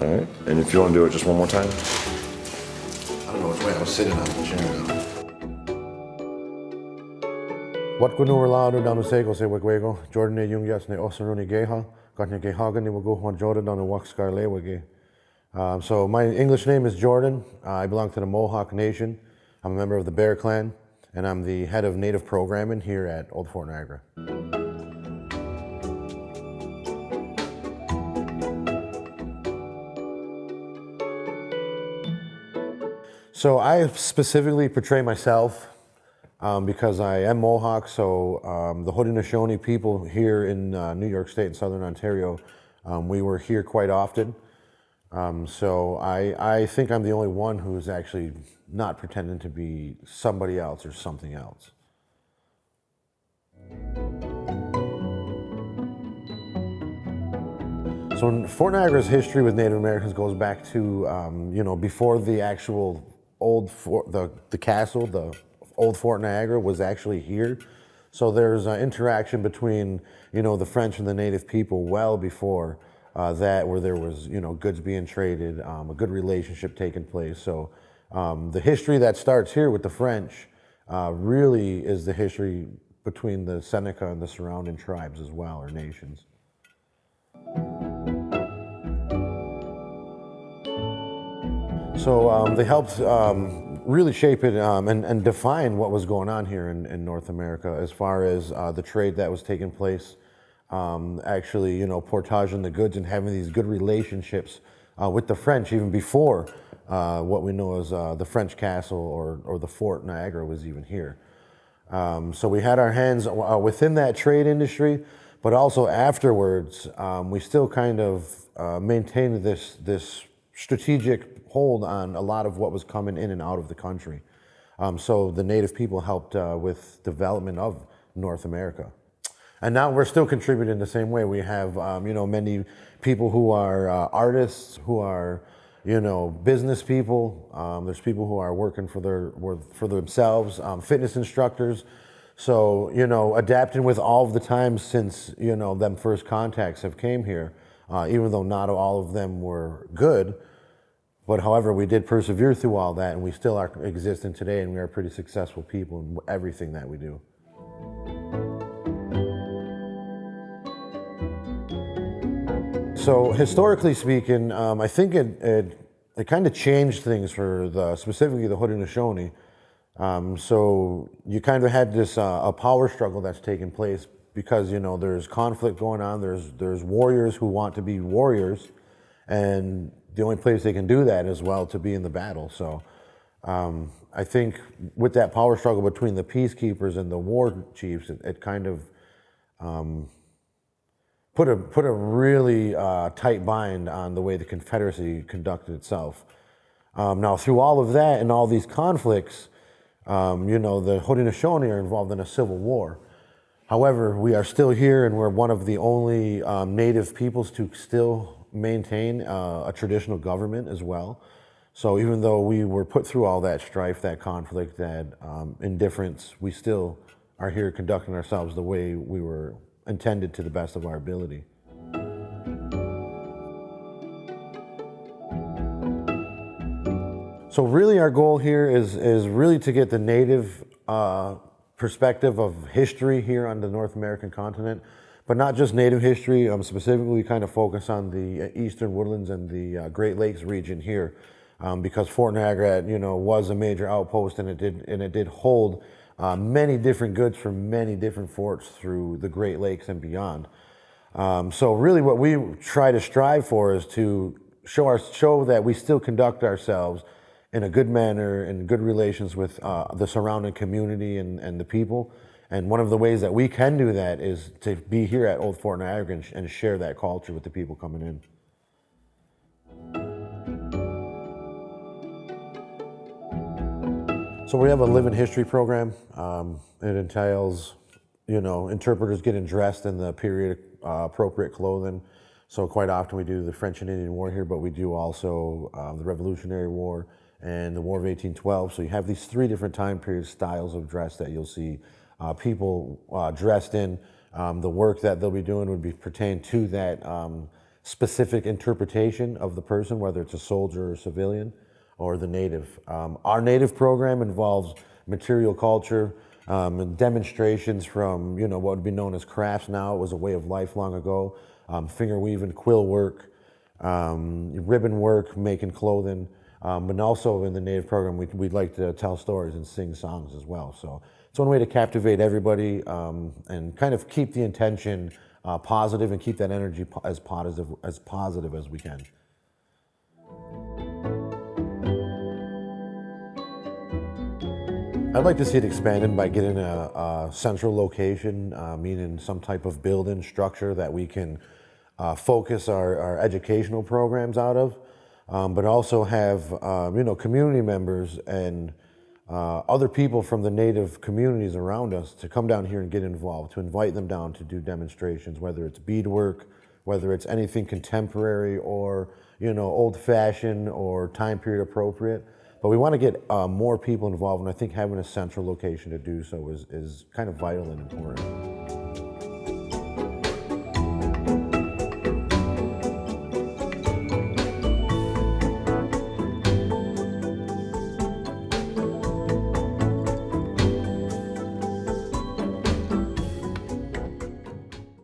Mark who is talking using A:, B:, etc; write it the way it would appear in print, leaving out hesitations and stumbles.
A: All right. And if you want to do it just one more time.
B: I don't know which way I was sitting on the chair though.
C: What kuno relado down the sego se wegwego, Jordan e Jungias ne Osaruni Geha, got ne Gehagan, will go on Jordan on a walk scarle wege. So my English name is Jordan. I belong to the Mohawk Nation. I'm a member of the Bear Clan, and I'm the head of Native Programming here at Old Fort Niagara. So I specifically portray myself because I am Mohawk. So the Haudenosaunee people here in New York State and Southern Ontario, we were here quite often. So I think I'm the only one who's actually not pretending to be somebody else or something else. So Fort Niagara's history with Native Americans goes back to, before the actual old fort, the castle, the Old Fort Niagara was actually here. So there's an interaction between, the French and the Native people well before that, where there was, goods being traded, a good relationship taking place. So the history that starts here with the French really is the history between the Seneca and the surrounding tribes as well, or nations. So they helped really shape it and define what was going on here in North America as far as the trade that was taking place. Actually, portaging the goods and having these good relationships with the French even before what we know as the French castle or the Fort Niagara was even here. So we had our hands within that trade industry, but also afterwards, we still kind of maintained this strategic hold on a lot of what was coming in and out of the country. So the Native people helped with development of North America. And now we're still contributing the same way. We have, many people who are artists, who are, business people. There's people who are working for themselves, fitness instructors. So, adapting with all of the times since, them first contacts have came here, even though not all of them were good. But however, we did persevere through all that, and we still are existing today, and we are pretty successful people in everything that we do. So historically speaking, I think it kind of changed things for specifically the Haudenosaunee. So you kind of had this a power struggle that's taking place because there's conflict going on. There's warriors who want to be warriors, and the only place they can do that is to be in the battle. So I think with that power struggle between the peacekeepers and the war chiefs, it kind of put a really tight bind on the way the Confederacy conducted itself. Now, through all of that and all these conflicts, the Haudenosaunee are involved in a civil war. However, we are still here, and we're one of the only Native peoples to still maintain a traditional government as well. So even though we were put through all that strife, that conflict, that indifference, we still are here conducting ourselves the way we were intended to the best of our ability. So really our goal here is really to get the Native perspective of history here on the North American continent, but not just Native history. Specifically, we kind of focus on the Eastern Woodlands and the Great Lakes region here, because Fort Niagara, was a major outpost, and it did hold many different goods from many different forts through the Great Lakes and beyond. So really what we try to strive for is to show that we still conduct ourselves in a good manner, in good relations with the surrounding community and the people. And one of the ways that we can do that is to be here at Old Fort Niagara and share that culture with the people coming in. So we have a living history program. It entails, interpreters getting dressed in the period appropriate clothing. So quite often we do the French and Indian War here, but we do also the Revolutionary War and the War of 1812. So you have these three different time periods, styles of dress that you'll see people dressed in. The work that they'll be doing would be pertain to that specific interpretation of the person, whether it's a soldier or civilian or the native. Our native program involves material culture and demonstrations from what would be known as crafts now. It was a way of life long ago. Finger weaving, quill work, ribbon work, making clothing. And also in the native program, we'd like to tell stories and sing songs as well. So it's one way to captivate everybody and kind of keep the intention positive and keep that energy as positive as we can. I'd like to see it expanded by getting a central location, meaning some type of building structure that we can focus our educational programs out of, but also have community members and other people from the native communities around us to come down here and get involved, to invite them down to do demonstrations, whether it's beadwork, whether it's anything contemporary or old-fashioned or time period appropriate. But we want to get more people involved, and I think having a central location to do so is kind of vital and important.